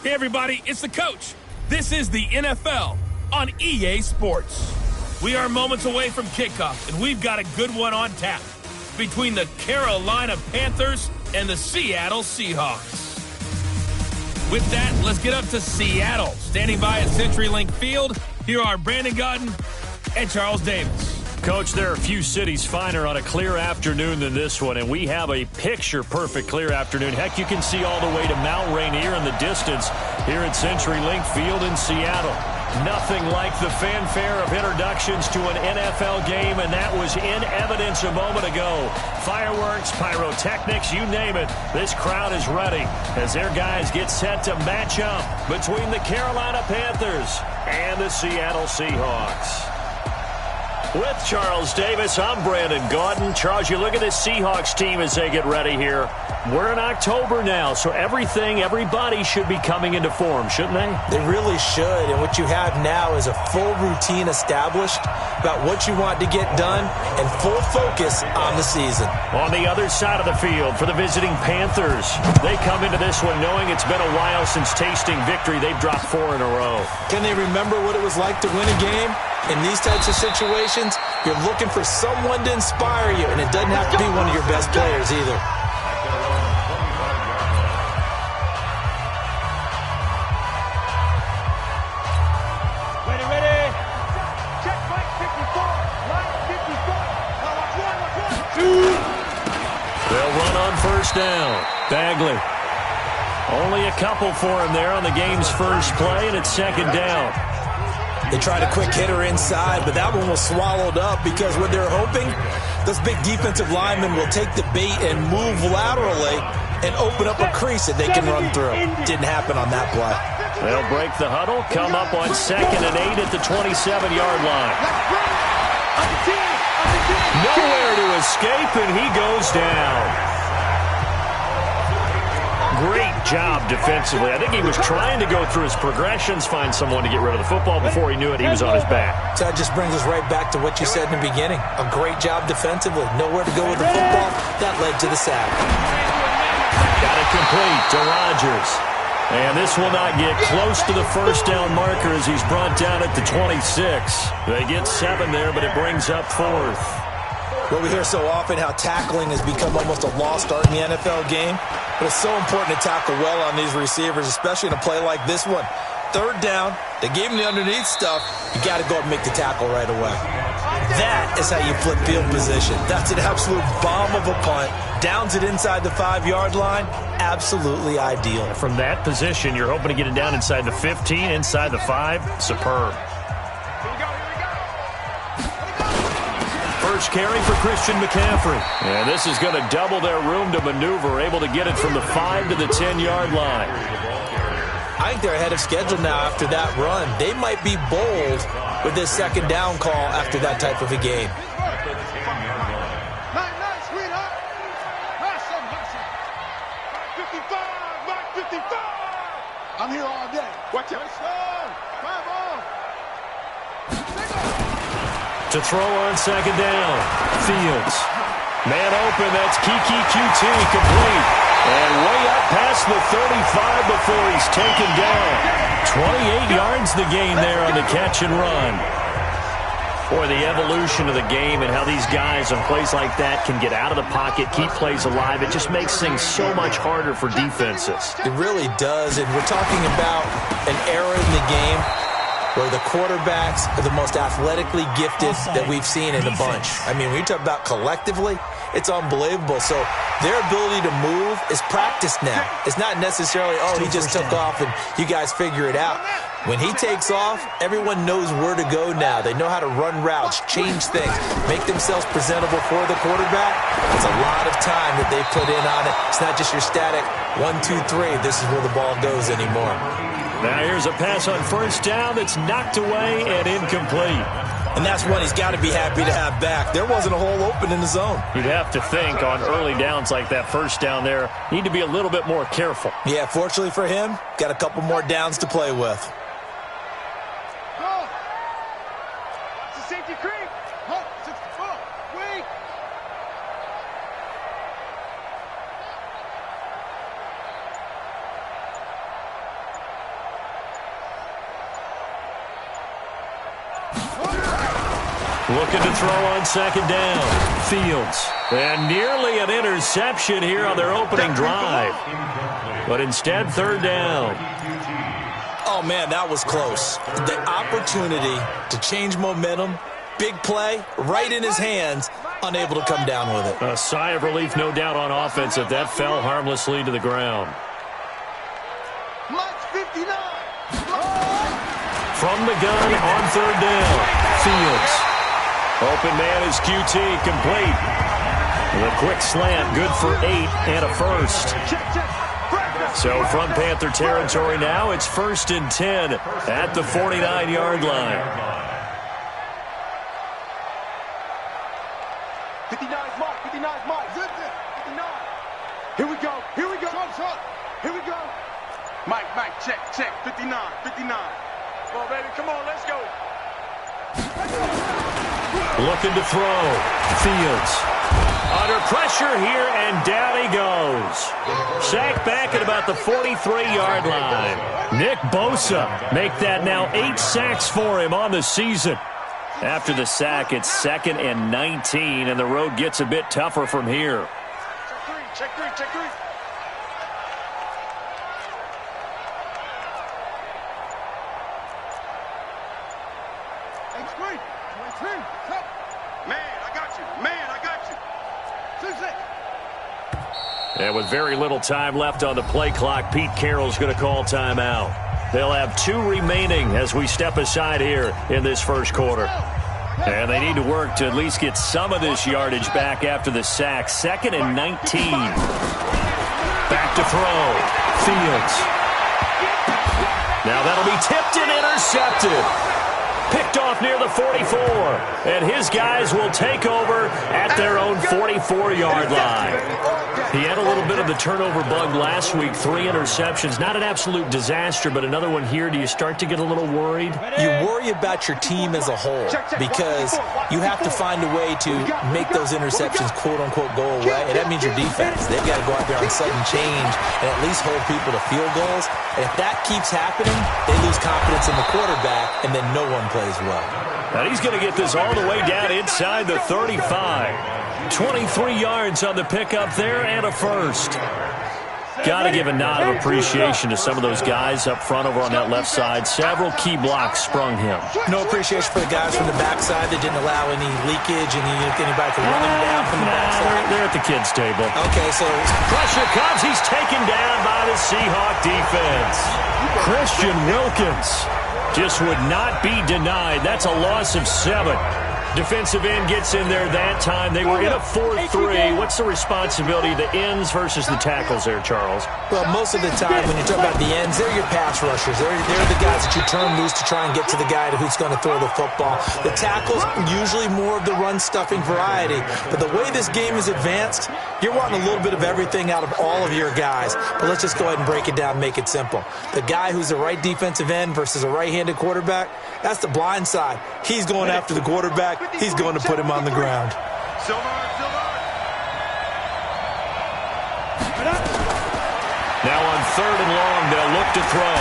Hey, everybody, it's the coach. This is the NFL on EA Sports. We are moments away from kickoff, and we've got a good one on tap between the Carolina Panthers and the Seattle Seahawks. With that, let's get up to Seattle. Standing by at CenturyLink Field, here are Brandon Godden and Charles Davis. Coach, there are a few cities finer on a clear afternoon than this one, and we have a picture-perfect clear afternoon. Heck, you can see all the way to Mount Rainier in the distance here at CenturyLink Field in Seattle. Nothing like the fanfare of introductions to an NFL game, and that was in evidence a moment ago. Fireworks, pyrotechnics, you name it. This crowd is ready as their guys get set to match up between the Carolina Panthers and the Seattle Seahawks. With Charles Davis, I'm Brandon Gaudin. Charles, you look at this Seahawks team as they get ready here. We're in October now, so everybody should be coming into form, shouldn't they? They really should, and what you have now is a full routine established about what you want to get done and full focus on the season. On the other side of the field for the visiting Panthers, they come into this one knowing it's been a while since tasting victory. They've dropped 4 in a row. Can they remember what it was like to win a game? In these types of situations, you're looking for someone to inspire you, and it doesn't have to be one of your best players either. Ready. Check Mike 54. Mike 54. They'll run on first down. Bagley. Only a couple for him there on the game's first play, and it's second down. They tried a quick hitter inside, but that one was swallowed up because what they're hoping, those big defensive linemen will take the bait and move laterally and open up a crease that they can run through. Didn't happen on that play. They'll break the huddle, come up on 2nd and 8 at the 27-yard line. Nowhere to escape, and he goes down. Great job defensively. I think he was trying to go through his progressions, find someone to get rid of the football. Before he knew it, he was on his back. So that just brings us right back to what you said in the beginning. A great job defensively. Nowhere to go with the football. That led to the sack. Got it complete to Rodgers. And this will not get close to the first down marker as he's brought down at the 26. They get 7 there, but it brings up 4th. Well, we hear so often how tackling has become almost a lost art in the NFL game. But it's so important to tackle well on these receivers, especially in a play like this one. 3rd down, they gave him the underneath stuff. You got to go and make the tackle right away. That is how you flip field position. That's an absolute bomb of a punt. Downs it inside the 5-yard line. Absolutely ideal. From that position, you're hoping to get it down inside the 15, inside the 5. Superb. First carry for Christian McCaffrey. And this is going to double their room to maneuver, able to get it from the 5 to the 10-yard line. I think they're ahead of schedule now after that run. They might be bold with this 2nd down call after that type of a game. I'm here all day. Watch out. To throw on 2nd down. Fields. Man open, that's Kiki QT, complete. And way up past the 35 before he's taken down. 28 yards the gain there on the catch and run. Boy, the evolution of the game and how these guys on plays like that can get out of the pocket, keep plays alive, it just makes things so much harder for defenses. It really does, and we're talking about an era in the game where the quarterbacks are the most athletically gifted that we've seen in a bunch. I mean, when you talk about collectively, it's unbelievable. So their ability to move is practiced now. It's not necessarily, oh, he just took off and you guys figure it out. When he takes off, everyone knows where to go now. They know how to run routes, change things, make themselves presentable for the quarterback. It's a lot of time that they put in on it. It's not just your static 1, 2, 3. This is where the ball goes anymore. Now here's a pass on first down that's knocked away and incomplete. And that's one he's got to be happy to have back. There wasn't a hole open in the zone. You'd have to think on early downs like that first down there, need to be a little bit more careful. Yeah, fortunately for him, got a couple more downs to play with. Go. It's a safety creep. Wait. Looking to throw on second down. Fields. And nearly an interception here on their opening drive. But instead, third down. Oh, man, that was close. The opportunity to change momentum, big play, right in his hands, unable to come down with it. A sigh of relief, no doubt, on offense if that fell harmlessly to the ground. From the gun on third down. Fields. Open man is QT, complete. The quick slant, good for 8 and a first. So from Panther territory now, it's 1st and 10 at the 49-yard line. 59's mark, 59's mark. 59. Here we go, here we go. Shot. Here we go. Mike, check, 59. Come on, baby, come on, let's go. Looking to throw. Fields. Under pressure here, and down he goes. Sacked back at about the 43-yard line. Nick Bosa make that now 8 sacks for him on the season. After the sack, it's 2nd and 19, and the road gets a bit tougher from here. Check three. And with very little time left on the play clock, Pete Carroll's going to call timeout. They'll have 2 remaining as we step aside here in this first quarter. And they need to work to at least get some of this yardage back after the sack. 2nd and 19. Back to throw. Fields. Now that'll be tipped and intercepted. Picked off near the 44. And his guys will take over at their own 44-yard line. He had a little bit of the turnover bug last week. 3 interceptions. Not an absolute disaster, but another one here. Do you start to get a little worried? You worry about your team as a whole because you have to find a way to make those interceptions, quote-unquote, go away. And that means your defense. They've got to go out there on sudden change and at least hold people to field goals. And if that keeps happening, they lose confidence in the quarterback, and then no one plays well. And he's going to get this all the way down inside the 35. 23 yards on the pickup there and a first. Got to give a nod of appreciation to some of those guys up front over on that left side. Several key blocks sprung him. No appreciation for the guys from the backside that didn't allow any leakage and anybody to run them down from the backside. They're at the kids' table. Okay, so pressure comes. He's taken down by the Seahawk defense. Christian Wilkins just would not be denied. That's a loss of 7. Defensive end gets in there that time. They were in a 4-3. What's the responsibility of the ends versus the tackles there, Charles? Well, most of the time when you talk about the ends, they're your pass rushers. They're the guys that you turn loose to try and get to the guy who's going to throw the football. The tackles, usually more of the run-stuffing variety. But the way this game is advanced, you're wanting a little bit of everything out of all of your guys. But let's just go ahead and break it down and make it simple. The guy who's the right defensive end versus a right-handed quarterback, that's the blind side. He's going after the quarterback. He's going to put him on the ground. Now on 3rd and long, they'll look to throw.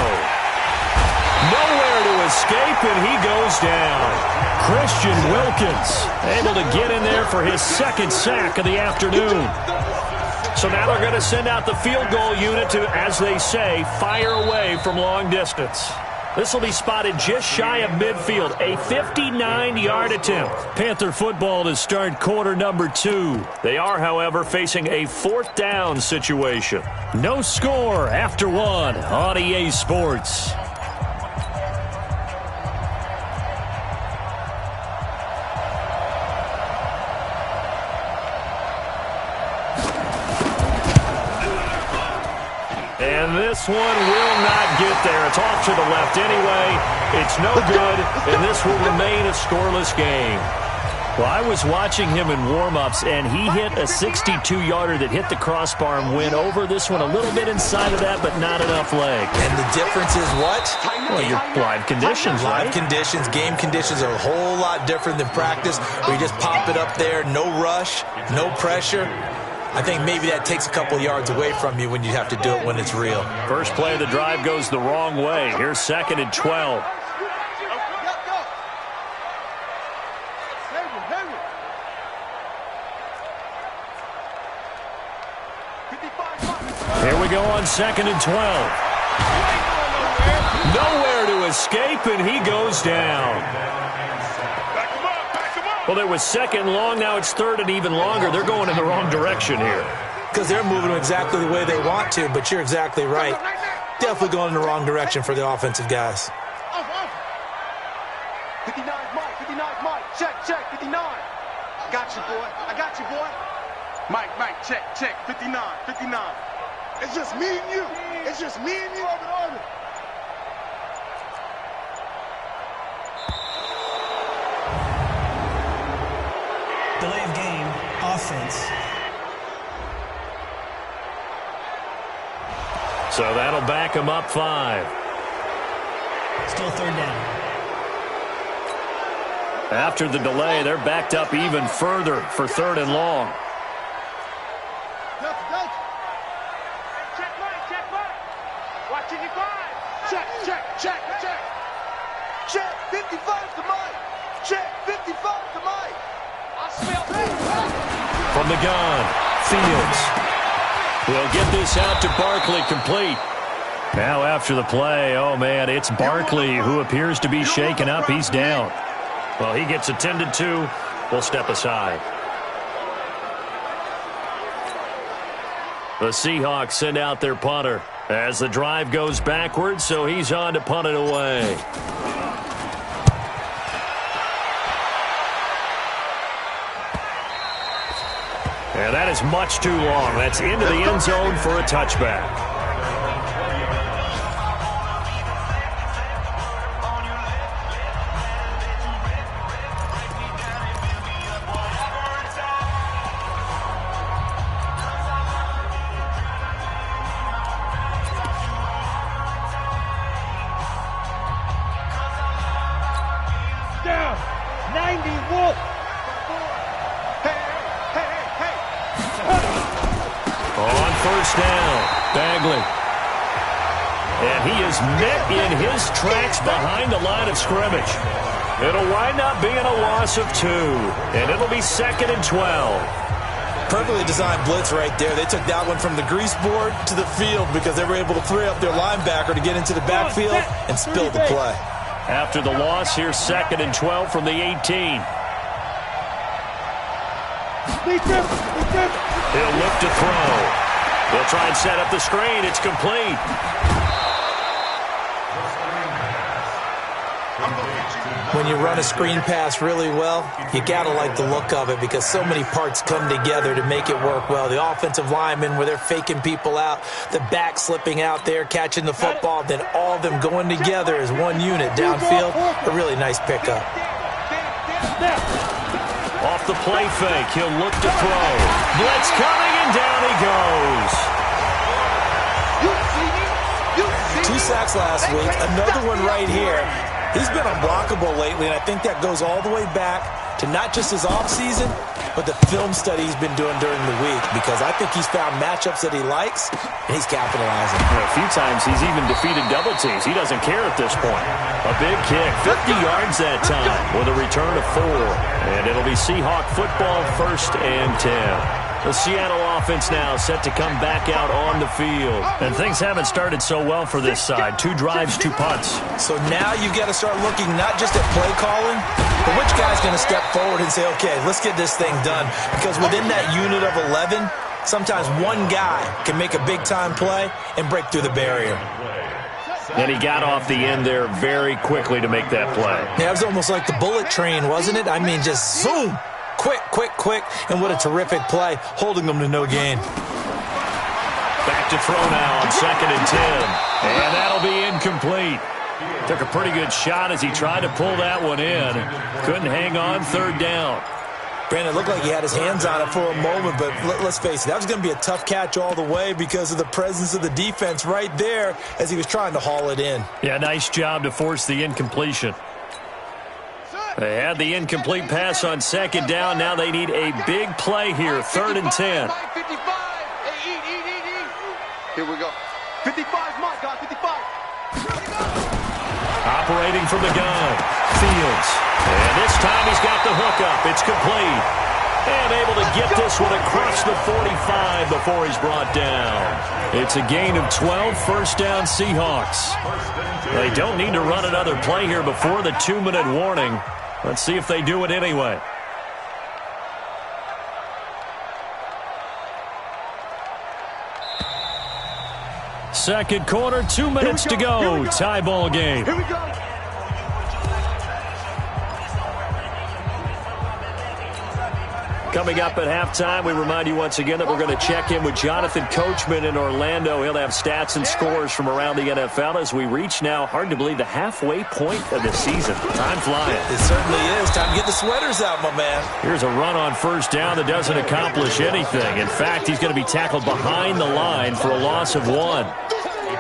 Nowhere to escape, and he goes down. Christian Wilkins able to get in there for his 2nd sack of the afternoon. So now they're going to send out the field goal unit to, as they say, fire away from long distance. This will be spotted just shy of midfield, a 59-yard attempt. Panther football to start quarter number 2. They are, however, facing a 4th down situation. No score after 1 on EA Sports. And this one will not get there. It's off to the left anyway. It's no good, and this will remain a scoreless game. Well, I was watching him in warm-ups, and he hit a 62-yarder that hit the crossbar and went over. This one a little bit inside of that, but not enough leg. And the difference is what? Well, your live conditions, right? Live conditions, game conditions are a whole lot different than practice, where you just pop it up there, no rush, no pressure. I think maybe that takes a couple yards away from you when you have to do it when it's real. First play of the drive goes the wrong way. Here's 2nd and 12. Here we go on 2nd and 12. Nowhere to escape, and he goes down. Well, there was 2nd and long. Now it's 3rd and even longer. They're going in the wrong direction here. Because they're moving exactly the way they want to, but you're exactly right. Definitely going in the wrong direction for the offensive guys. 59's Mike, 59's Mike. Check, 59. I got you, boy. Mike, check, 59. It's just me and you. Delay of game, offense. So that'll back him up 5. Still 3rd down. After the delay, they're backed up even further for 3rd and long. Check, Mike. Watching your 5. Check, 55 to Mike. Check, 55 to Mike. I smell that. From the gun, Fields. We'll get this out to Barkley, complete. Now after the play, oh man, it's Barkley who appears to be shaken up. He's down. Well, he gets attended to. We'll step aside. The Seahawks send out their punter as the drive goes backwards, so he's on to punt it away. And that is much too long. That's into the end zone for a touchback. Down, 90 Wolf. On 1st down, Bagley. And he is met in his tracks behind the line of scrimmage. It'll wind up being a loss of 2, and it'll be 2nd and 12. Perfectly designed blitz right there. They took that one from the grease board to the field because they were able to free up their linebacker to get into the backfield and spill the play. After the loss, here's 2nd and 12 from the 18. He'll look to throw. He'll try and set up the screen. It's complete. When you run a screen pass really well, you got to like the look of it because so many parts come together to make it work well. The offensive linemen, where they're faking people out, the back slipping out there, catching the football, then all of them going together as one unit downfield. A really nice pickup. Off the play fake, he'll look to throw. Blitz coming, and down he goes. 2 sacks last week, another one right here. He's been unblockable lately, and I think that goes all the way back to not just his offseason, but the film study he's been doing during the week, because I think he's found matchups that he likes, and he's capitalizing. A few times he's even defeated double teams. He doesn't care at this point. A big kick, 50 yards that time with a return of 4. And it'll be Seahawk football, 1st and 10. The Seattle offense now set to come back out on the field. And things haven't started so well for this side. 2 drives, 2 punts. So now you've got to start looking not just at play calling, but which guy's going to step forward and say, okay, let's get this thing done. Because within that unit of 11, sometimes one guy can make a big-time play and break through the barrier. And he got off the end there very quickly to make that play. Yeah, it was almost like the bullet train, wasn't it? I mean, just zoom. Quick, and what a terrific play, holding them to no gain. Back to throw now on 2nd and 10. And that'll be incomplete. Took a pretty good shot as he tried to pull that one in. Couldn't hang on, 3rd down. Brandon, it looked like he had his hands on it for a moment, but let's face it, that was going to be a tough catch all the way because of the presence of the defense right there as he was trying to haul it in. Yeah, nice job to force the incompletion. They had the incomplete pass on 2nd down. Now they need a big play here, 3rd and 10. 55. Hey, Here we go. 55's Mike, guys, 55. Operating from the gun, Fields. And this time he's got the hook up. It's complete. And able to get this one across the 45 before he's brought down. It's a gain of 12, first down Seahawks. They don't need to run another play here before the 2-minute warning. Let's see if they do it anyway. Second quarter, 2 minutes to go. Tie ball game. Here we go. Coming up at halftime, we remind you once again that we're going to check in with Jonathan Coachman in Orlando. He'll have stats and scores from around the NFL as we reach now, hard to believe, the halfway point of the season. Time flying. It certainly is. Time to get the sweaters out, my man. Here's a run on first down that doesn't accomplish anything. In fact, he's going to be tackled behind the line for a loss of 1.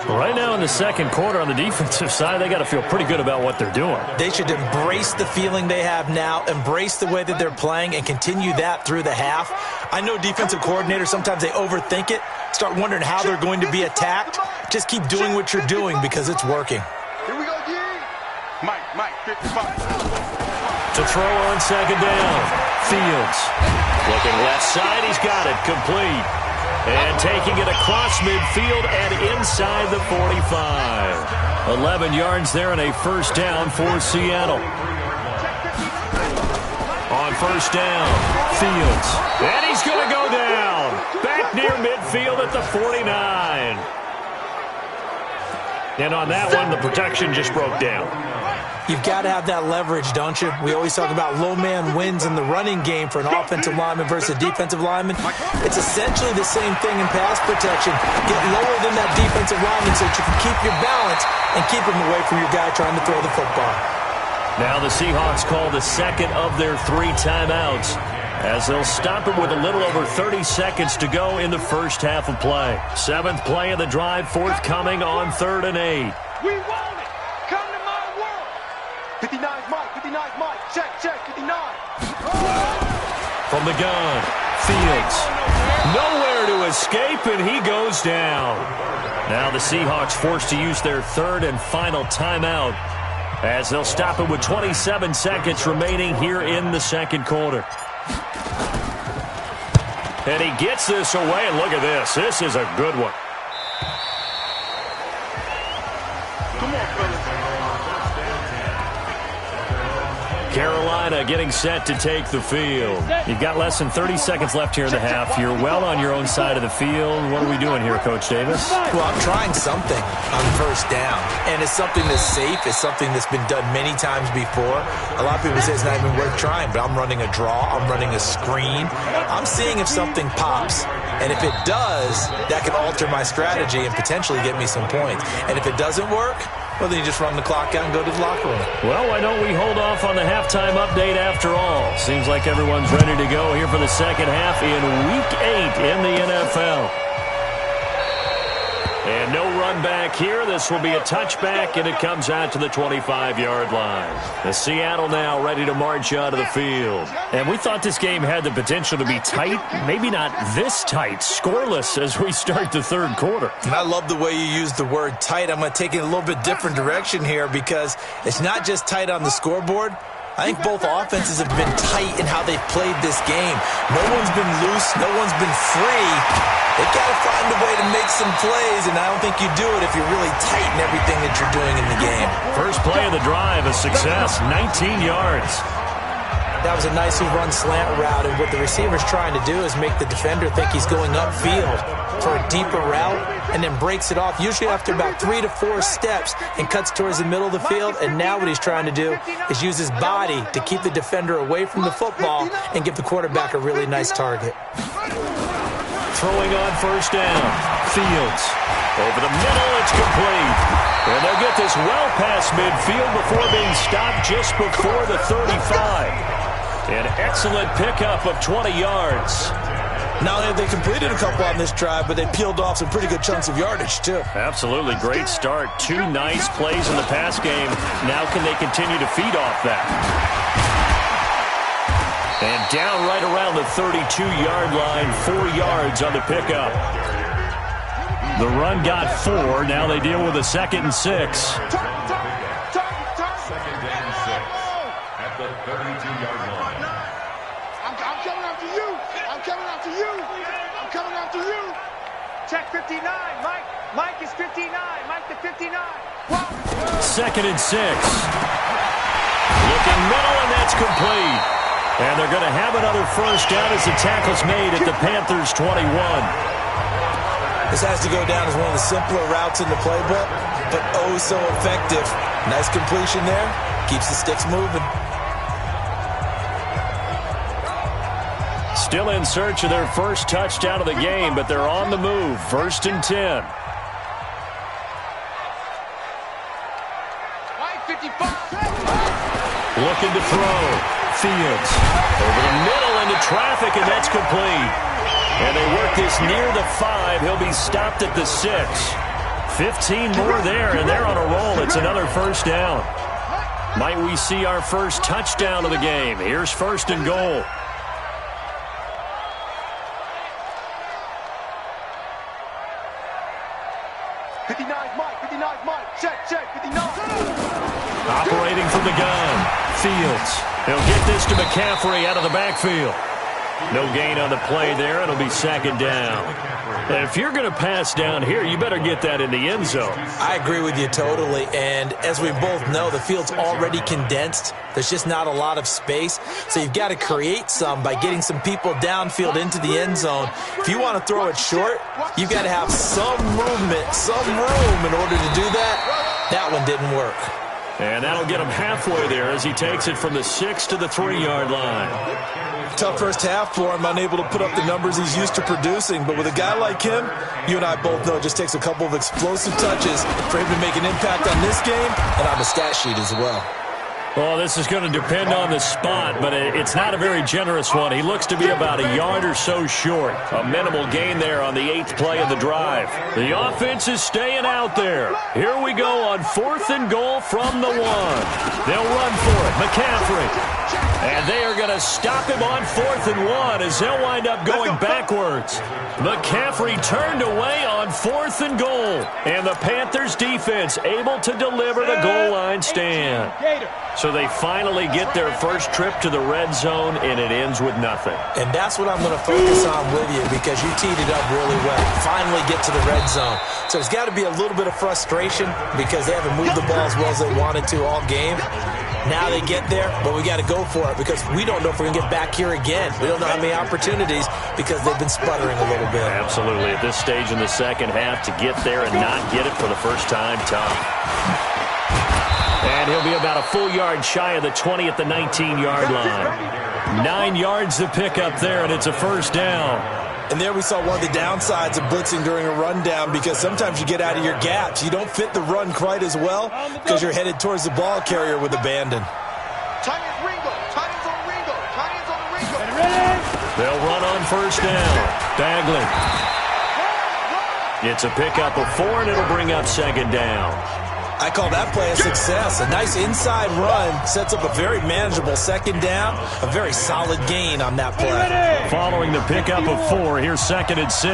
Right now in the second quarter on the defensive side, they got to feel pretty good about what they're doing. They should embrace the feeling they have now, embrace the way that they're playing, and continue that through the half. I know defensive coordinators, sometimes they overthink it, start wondering how they're going to be attacked. Just keep doing what you're doing because it's working. Here we go, Mike, 55. To throw on second down. Fields. Looking left side, he's got it. Complete. And taking it across midfield and inside the 45. 11 yards there and a first down for Seattle. On first down, Fields. And he's going to go down. Back near midfield at the 49. And on that one, the protection just broke down. You've got to have that leverage, don't you? We always talk about low man wins in the running game for an offensive lineman versus a defensive lineman. It's essentially the same thing in pass protection. Get lower than that defensive lineman so that you can keep your balance and keep him away from your guy trying to throw the football. Now the Seahawks call the second of their 3 timeouts as they'll stop it with a little over 30 seconds to go in the first half of play. 7th play of the drive forthcoming on 3rd and 8. We want it. Come to my world. 59's Mike. Check, 59. From the gun, Fields. Nowhere to escape, and he goes down. Now the Seahawks forced to use their 3rd and final timeout as they'll stop it with 27 seconds remaining here in the second quarter. And he gets this away, and look at this. This is a good one. Come on, fellas. Carolina getting set to take the field. You've got less than 30 seconds left here in the half. You're well on your own side of the field. What are we doing here, Coach Davis? Well, I'm trying something on first down, and it's something that's safe. It's something that's been done many times before. A lot of people say it's not even worth trying, but I'm running a draw. I'm running a screen. I'm seeing if something pops, and if it does, that can alter my strategy and potentially get me some points. And if it doesn't work, well, then you just run the clock out and go to the locker room. Well, why don't we hold off on the halftime update after all? Seems like everyone's ready to go here for the second half in Week 8 in the NFL. And no run back here. This will be a touchback, and it comes out to the 25-yard line. The Seattle now ready to march out of the field. And we thought this game had the potential to be tight, maybe not this tight, scoreless as we start the third quarter. And I love the way you use the word tight. I'm going to take it in a little bit different direction here because it's not just tight on the scoreboard. I think both offenses have been tight in how they've played this game. No one's been loose. No one's been free. They've got to find a way to make some plays, and I don't think you do it if you're really tight in everything that you're doing in the game. First play of the drive, a success, 19 yards. That was a nicely run slant route, and what the receiver's trying to do is make the defender think he's going upfield for a deeper route and then breaks it off, usually after about 3 to 4 steps, and cuts towards the middle of the field. And now what he's trying to do is use his body to keep the defender away from the football and give the quarterback a really nice target. Throwing on first down, Fields. Over the middle, it's complete. And they'll get this well past midfield before being stopped just before the 35. An excellent pickup of 20 yards. Not only have they completed a couple on this drive, but they peeled off some pretty good chunks of yardage, too. Absolutely. Great start. 2 nice plays in the pass game. Now can they continue to feed off that? And down right around the 32-yard line, 4 yards on the pickup. The run got 4. Now they deal with a 2nd and 6. Second and 6 at the 32-yard line. I'm coming after you. 59. Mike is 59. Mike to 59. Wow. 2nd and 6. Looking middle, and that's complete. And they're going to have another first down as the tackle's made at the Panthers' 21. This has to go down as one of the simpler routes in the playbook, but oh so effective. Nice completion there. Keeps the sticks moving. Still in search of their first touchdown of the game, but they're on the move. 1st and 10. Looking to throw. Fields over the middle into traffic, and that's complete. And they work this near the 5. He'll be stopped at the 6. 15 more there, and they're on a roll. It's another first down. Might we see our first touchdown of the game? Here's 1st and goal. Operating from the gun. Fields. He'll get this to McCaffrey out of the backfield. No gain on the play there. It'll be 2nd down. If you're going to pass down here, you better get that in the end zone. I agree with you totally. And as we both know, the field's already condensed. There's just not a lot of space. So you've got to create some by getting some people downfield into the end zone. If you want to throw it short, you've got to have some movement, some room in order to do that. That one didn't work. And that'll get him halfway there as he takes it from the 6 to the 3-yard line. Tough first half for him, unable to put up the numbers he's used to producing. But with a guy like him, you and I both know it just takes a couple of explosive touches for him to make an impact on this game and on the stat sheet as well. Well, this is going to depend on the spot, but it's not a very generous one. He looks to be about a yard or so short. A minimal gain there on the 8th play of the drive. The offense is staying out there. Here we go on 4th and goal from the 1. They'll run for it. McCaffrey. And they are going to stop him on 4th and 1 as they'll wind up going backwards. McCaffrey turned away on 4th and goal. And the Panthers defense able to deliver the goal line stand. So they finally get their first trip to the red zone, and it ends with nothing. And that's what I'm going to focus on with you because you teed it up really well. Finally get to the red zone. So there's got to be a little bit of frustration because they haven't moved the ball as well as they wanted to all game. Now they get there, but we got to go for it because we don't know if we're going to get back here again. We don't know how many opportunities because they've been sputtering a little bit. Absolutely. At this stage in the second half, to get there and not get it for the first time, tough. And he'll be about a full yard shy of the 20 at the 19-yard line. 9 yards to pick up there, and it's a first down. And there we saw one of the downsides of blitzing during a rundown because sometimes you get out of your gaps. You don't fit the run quite as well because you're headed towards the ball carrier with abandon. They'll run on first down. Bagley. It's a pickup of 4, and it'll bring up 2nd down. I call that play a success. A nice inside run sets up a very manageable 2nd down. A very solid gain on that play. Following the pickup of 4, here's 2nd and 6.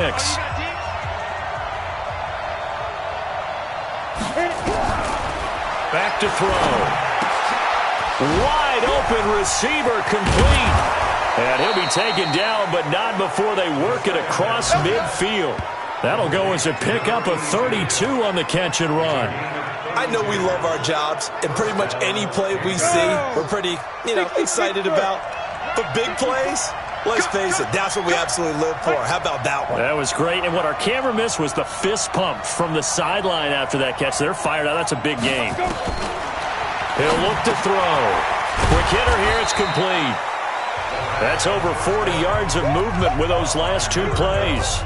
Back to throw. Wide open receiver complete. And he'll be taken down, but not before they work it across midfield. That'll go as a pickup of 32 on the catch and run. I know we love our jobs, and pretty much any play we see, we're pretty, excited about. But big plays, let's face it, that's what we absolutely live for. How about that one? That was great, and what our camera missed was the fist pump from the sideline after that catch. They're fired out. That's a big game. He'll look to throw. Quick hitter here. It's complete. That's over 40 yards of movement with those last 2 plays.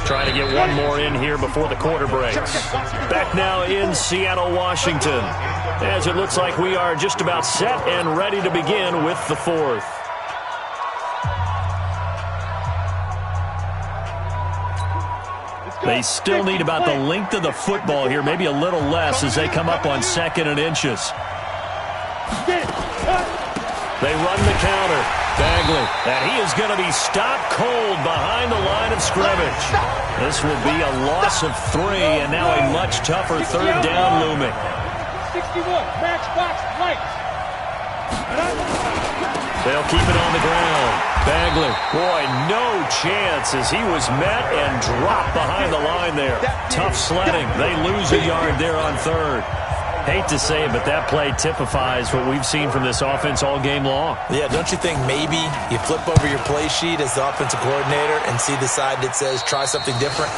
Trying to get one more in here before the quarter breaks. Back now in Seattle, Washington, as it looks like we are just about set and ready to begin with the 4th. They still need about the length of the football here, maybe a little less as they come up on 2nd and inches. They run the counter. Bagley, and he is going to be stopped cold behind the line of scrimmage. This will be a loss of 3, and now a much tougher 3rd down looming. 61, match box, right. They'll keep it on the ground. Bagley, boy, no chance as he was met and dropped behind the line there. Tough sledding. They lose a yard there on third. Hate to say it, but that play typifies what we've seen from this offense all game long. Yeah, don't you think maybe you flip over your play sheet as the offensive coordinator and see the side that says try something different?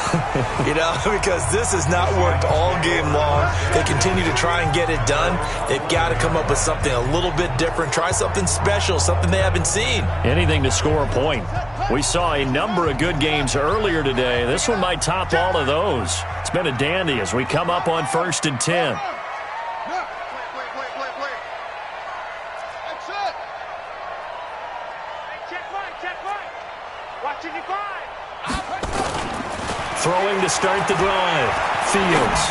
Because this has not worked all game long. They continue to try and get it done. They've got to come up with something a little bit different. Try something special, something they haven't seen. Anything to score a point. We saw a number of good games earlier today. This one might top all of those. It's been a dandy as we come up on 1st and 10. Throwing to start the drive. Fields.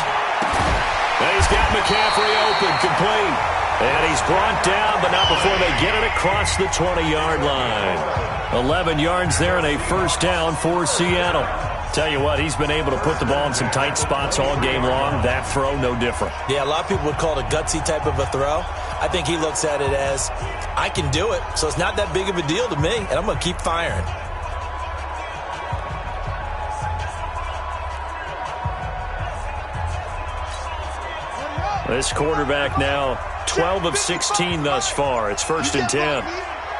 And he's got McCaffrey open, complete. And he's brought down, but not before they get it across the 20-yard line. 11 yards there and a first down for Seattle. Tell you what, he's been able to put the ball in some tight spots all game long. That throw, no different. Yeah, a lot of people would call it a gutsy type of a throw. I think he looks at it as, I can do it, so it's not that big of a deal to me, and I'm going to keep firing. This quarterback now 12 of 16 thus far. It's 1st and 10.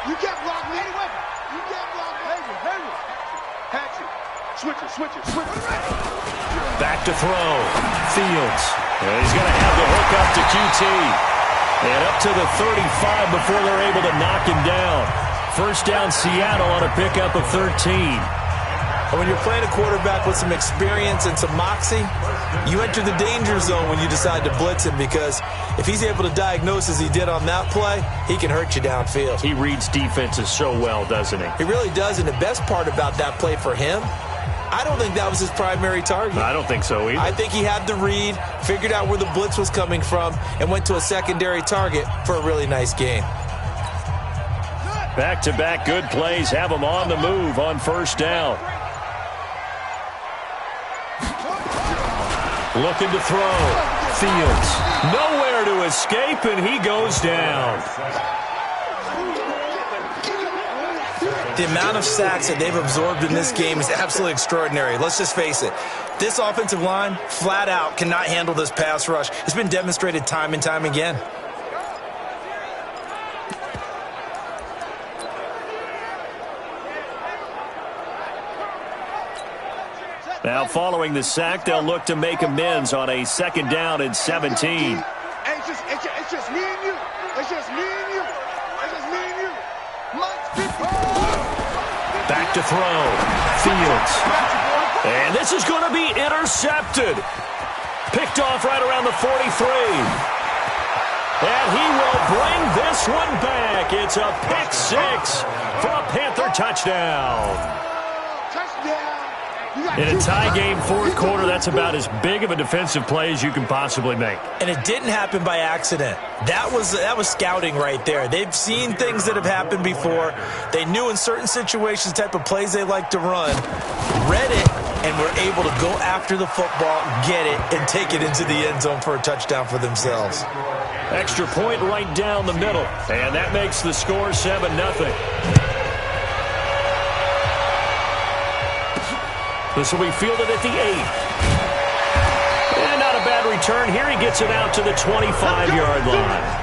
You can't block me. You can't block me. Patrick, switch it. Back to throw. Fields. And he's going to have the hook up to QT. And up to the 35 before they're able to knock him down. First down Seattle on a pickup of 13. And when you're playing a quarterback with some experience and some moxie, you enter the danger zone when you decide to blitz him, because if he's able to diagnose as he did on that play, he can hurt you downfield. He reads defenses so well, doesn't he? He really does, and the best part about that play for him, I don't think that was his primary target. I don't think so either. I think he had the read, figured out where the blitz was coming from, and went to a secondary target for a really nice gain. Back-to-back good plays have him on the move on first down. Looking to throw. Fields. Nowhere to escape, and he goes down. The amount of sacks that they've absorbed in this game is absolutely extraordinary. Let's just face it. This offensive line, flat out, cannot handle this pass rush. It's been demonstrated time and time again. Now, following the sack, they'll look to make amends on a 2nd down and 17. It's just me and you. It's just me and you. It's just me and you. Mike's 50. Back to throw. Fields. And this is going to be intercepted. Picked off right around the 43. And he will bring this one back. It's a pick 6 for a Panther touchdown. In a tie game, 4th quarter, that's about as big of a defensive play as you can possibly make. And it didn't happen by accident. That was scouting right there. They've seen things that have happened before. They knew in certain situations the type of plays they like to run, read it, and were able to go after the football, get it, and take it into the end zone for a touchdown for themselves. Extra point right down the middle, and that makes the score 7-0. This will be fielded at the 8. And not a bad return. Here he gets it out to the 25-yard line.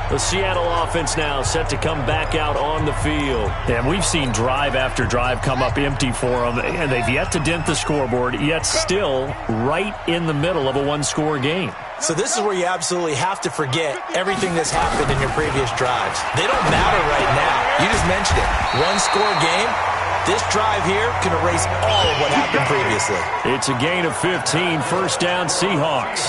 The Seattle offense now set to come back out on the field. And we've seen drive after drive come up empty for them, and they've yet to dent the scoreboard, yet still right in the middle of a one-score game. So this is where you absolutely have to forget everything that's happened in your previous drives. They don't matter right now. You just mentioned it. One-score game. This drive here can erase all of what happened previously. It's a gain of 15, first down Seahawks.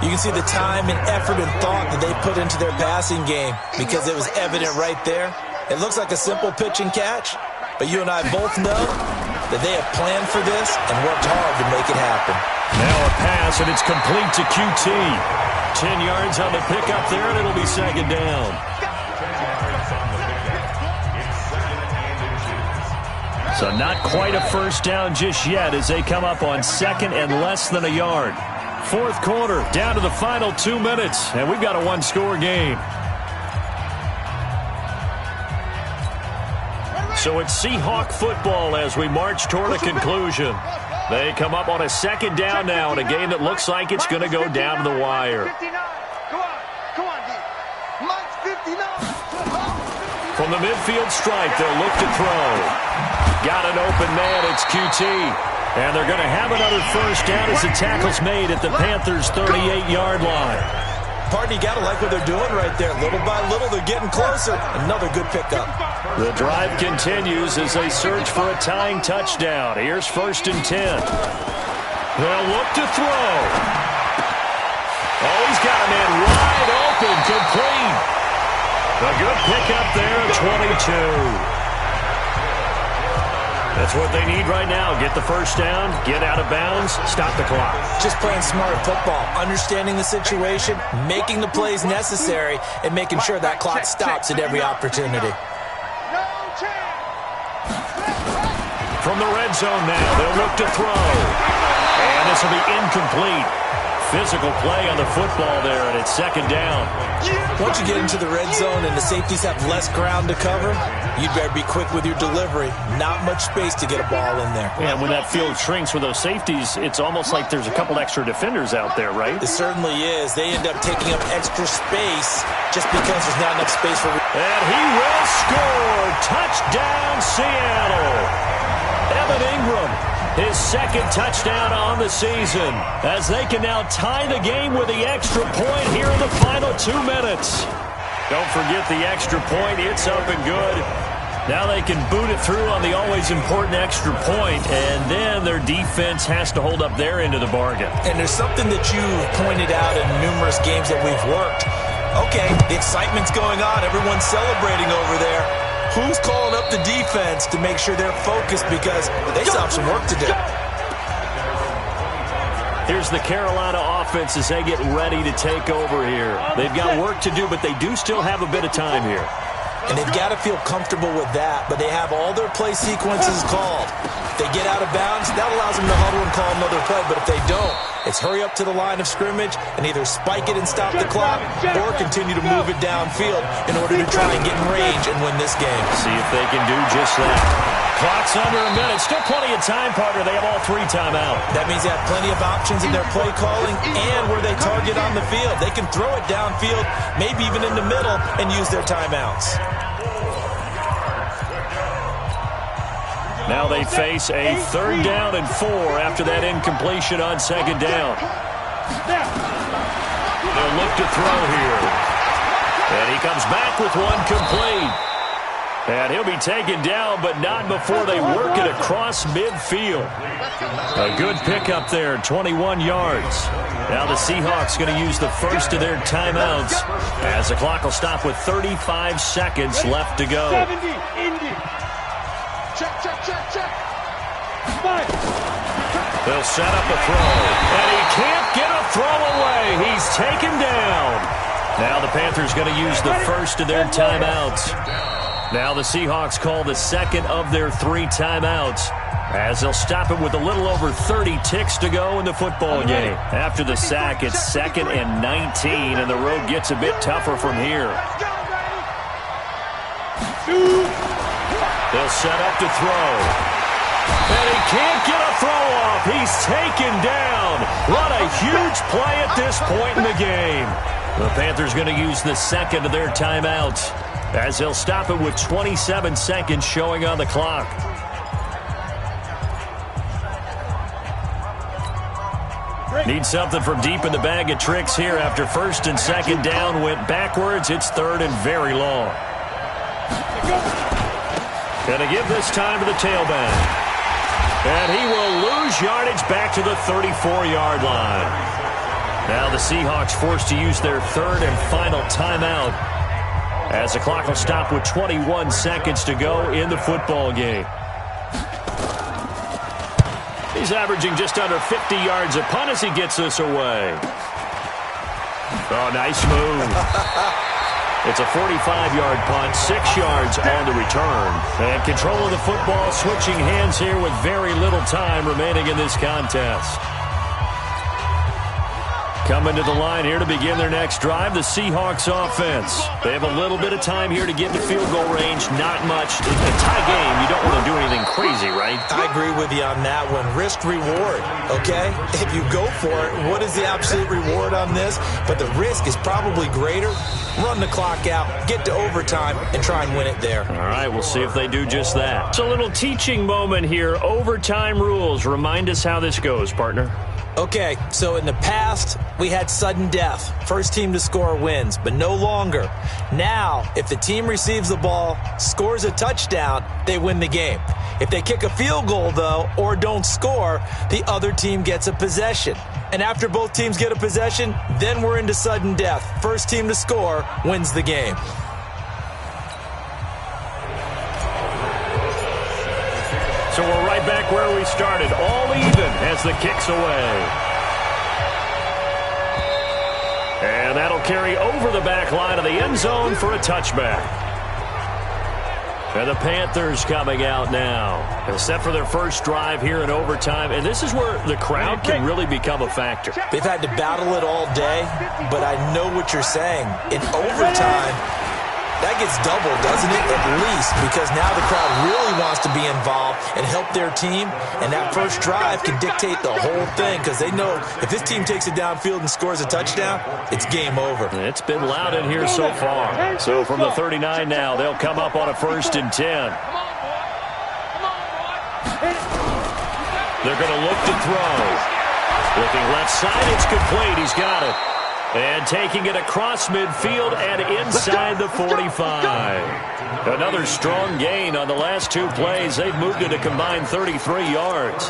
You can see the time and effort and thought that they put into their passing game because it was evident right there. It looks like a simple pitch and catch, but you and I both know that they have planned for this and worked hard to make it happen. Now a pass, and it's complete to QT. 10 yards on the pickup there, and it'll be 2nd down. So not quite a first down just yet as they come up on 2nd and less than a yard. Fourth quarter, down to the final 2 minutes, and we've got a one-score game. So it's Seahawk football as we march toward a conclusion. They come up on a second down now in a game that looks like it's going to go down to the wire. From the midfield stripe, they'll look to throw. Got an open man, it's QT. And they're going to have another first down as the tackle's made at the Panthers' 38-yard line. Pardon, you got to like what they're doing right there. Little by little, they're getting closer. Another good pickup. The drive continues as they search for a tying touchdown. Here's 1st and 10. They'll look to throw. Oh, he's got a man wide open, complete. A good pickup there at 22. That's what they need right now. Get the first down, get out of bounds, stop the clock. Just playing smart football, understanding the situation, making the plays necessary, and making sure that clock stops at every opportunity. From the red zone now, they'll look to throw. And this will be incomplete. Physical play on the football there, and it's 2nd down. Once you get into the red zone and the safeties have less ground to cover, you'd better be quick with your delivery. Not much space to get a ball in there. And when that field shrinks with those safeties, it's almost like there's a couple extra defenders out there, right? It certainly is. They end up taking up extra space just because there's not enough space for... And he will score! Touchdown, Seattle! Evan Ingram, his 2nd touchdown on the season, as they can now tie the game with the extra point here in the final 2 minutes. Don't forget the extra point. It's up and good. Now they can boot it through on the always important extra point, and then their defense has to hold up their end of the bargain. And there's something that you've pointed out in numerous games that we've worked. Okay, the excitement's going on. Everyone's celebrating over there. Who's calling up the defense to make sure they're focused, because they still have some work to do? Here's the Carolina offense as they get ready to take over here. They've got work to do, but they do still have a bit of time here. And they've got to feel comfortable with that, but they have all their play sequences called. If they get out of bounds, that allows them to huddle and call another play, but if they don't, it's hurry up to the line of scrimmage and either spike it and stop the clock or continue to move it downfield in order to try and get in range and win this game. See if they can do just that. Clock's under a minute. Still plenty of time, partner. They have all 3 timeouts. That means they have plenty of options in their play calling and where they target on the field. They can throw it downfield, maybe even in the middle, and use their timeouts. Now they face a 3rd down and 4 after that incompletion on 2nd down. They'll look to throw here. And he comes back with one complete. And he'll be taken down, but not before they work it across midfield. A good pickup there, 21 yards. Now the Seahawks going to use the first of their timeouts as the clock will stop with 35 seconds left to go. They'll set up a throw, and he can't get a throw away. He's taken down. Now the Panthers going to use the first of their timeouts. Now the Seahawks call the second of their 3 timeouts as they'll stop it with a little over 30 ticks to go in the football game. After the sack, it's 2nd and 19, and the road gets a bit tougher from here. They'll set up to throw. And he can't get a throw off. He's taken down. What a huge play at this point in the game. The Panthers going to use the second of their timeouts as they'll stop it with 27 seconds showing on the clock. Need something from deep in the bag of tricks here after 1st and 2nd down went backwards. It's 3rd and very long. Going to give this time to the tailback. And he will lose yardage back to the 34-yard line. Now the Seahawks forced to use their 3rd and final timeout as the clock will stop with 21 seconds to go in the football game. He's averaging just under 50 yards a punt as he gets this away. Oh, nice move. It's a 45-yard punt, 6 yards on the return. And control of the football switching hands here with very little time remaining in this contest. Coming to the line here to begin their next drive, the Seahawks offense. They have a little bit of time here to get into field goal range, not much. In a tie game, you don't want to do anything crazy, right? I agree with you on that one. Risk-reward, okay? If you go for it, what is the absolute reward on this? But the risk is probably greater. Run the clock out, get to overtime, and try and win it there. All right, we'll see if they do just that. It's a little teaching moment here. Overtime rules. Remind us how this goes, partner. Okay, so in the past, we had sudden death. First team to score wins, but no longer. Now, if the team receives the ball, scores a touchdown, they win the game. If they kick a field goal, though, or don't score, the other team gets a possession. And after both teams get a possession, then we're into sudden death. First team to score wins the game. So we're right back where we started, all even as the kick's away. And that'll carry over the back line of the end zone for a touchback. And the Panthers coming out now, set for their first drive here in overtime. And this is where the crowd can really become a factor. They've had to battle it all day, but I know what you're saying. In overtime, that gets doubled, doesn't it? At least, because now the crowd really wants to be involved and help their team, and that first drive can dictate the whole thing because they know if this team takes it downfield and scores a touchdown, it's game over. It's been loud in here so far. So from the 39 now, they'll come up on a 1st and 10. They're going to look to throw. Looking left side, it's complete. He's got it. And taking it across midfield and inside the 45. Another strong gain on the last 2 plays. They've moved it a combined 33 yards.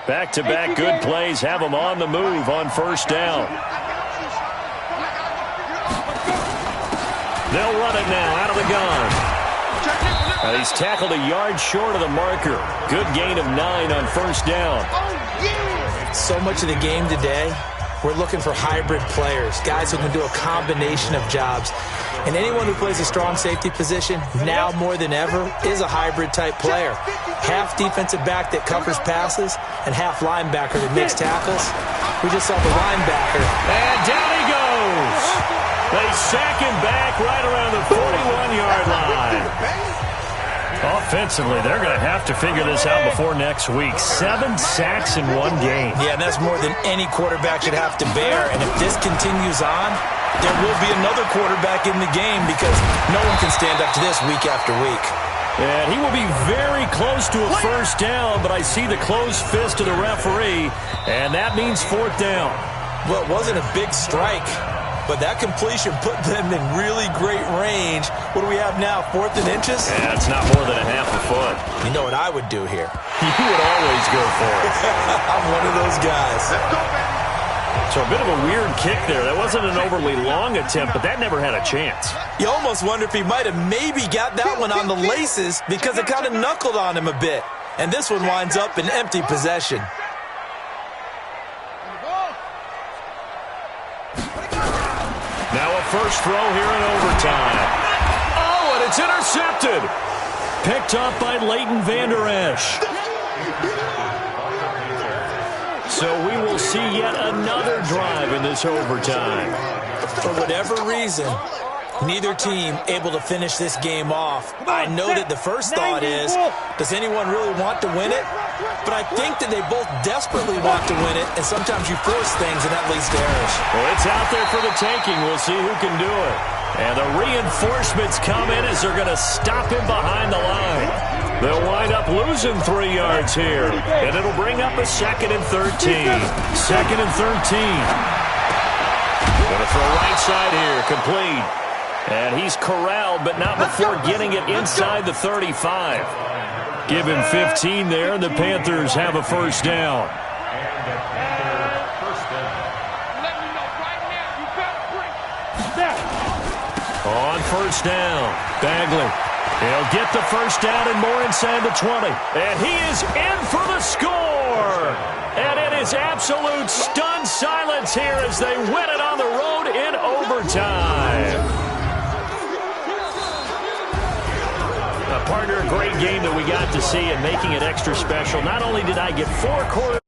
Back-to-back good plays have them on the move on 1st down. They'll run it now out of the gun. He's tackled a yard short of the marker. Good gain of 9 on 1st down. So much of the game today, we're looking for hybrid players, guys who can do a combination of jobs. And anyone who plays a strong safety position, now more than ever, is a hybrid-type player. Half defensive back that covers passes and half linebacker that makes tackles. We just saw the linebacker. And down he goes. They sack him back right around the 41-yard line. Offensively, they're going to have to figure this out before next week. 7 sacks in 1 game. Yeah, and that's more than any quarterback should have to bear. And if this continues on, there will be another quarterback in the game because no one can stand up to this week after week. And he will be very close to a 1st down, but I see the closed fist of the referee, and that means 4th down. Well, it wasn't a big strike, but that completion put them in really great range. What do we have now, 4th and inches? Yeah, it's not more than a half a foot. You know what I would do here? You would always go for it. I'm one of those guys. So a bit of a weird kick there. That wasn't an overly long attempt, but that never had a chance. You almost wonder if he might have maybe got that one on the laces because it kind of knuckled on him a bit. And this one winds up in empty possession. Now a first throw here in overtime. Oh, and it's intercepted. Picked up by Leighton Vander Esch. So we will see yet another drive in this overtime. For whatever reason, neither team able to finish this game off. I know that the first thought is, does anyone really want to win it? But I think that they both desperately want to win it, and sometimes you force things, and that leads to errors. Well, it's out there for the taking. We'll see who can do it. And the reinforcements come in as they're going to stop him behind the line. They'll wind up losing 3 yards here, and it'll bring up a 2nd and 13. 2nd and 13. Going to throw right side here, complete. And he's corralled, but not before getting it inside the 35. Give him 15 there, and the Panthers have a 1st down. On 1st down, Bagley. He'll get the 1st down and more inside the 20. And he is in for the score. And it is absolute stunned silence here as they win it on the road in overtime. partner, a great game that we got to see and making it extra special. Not only did I get 4 quarters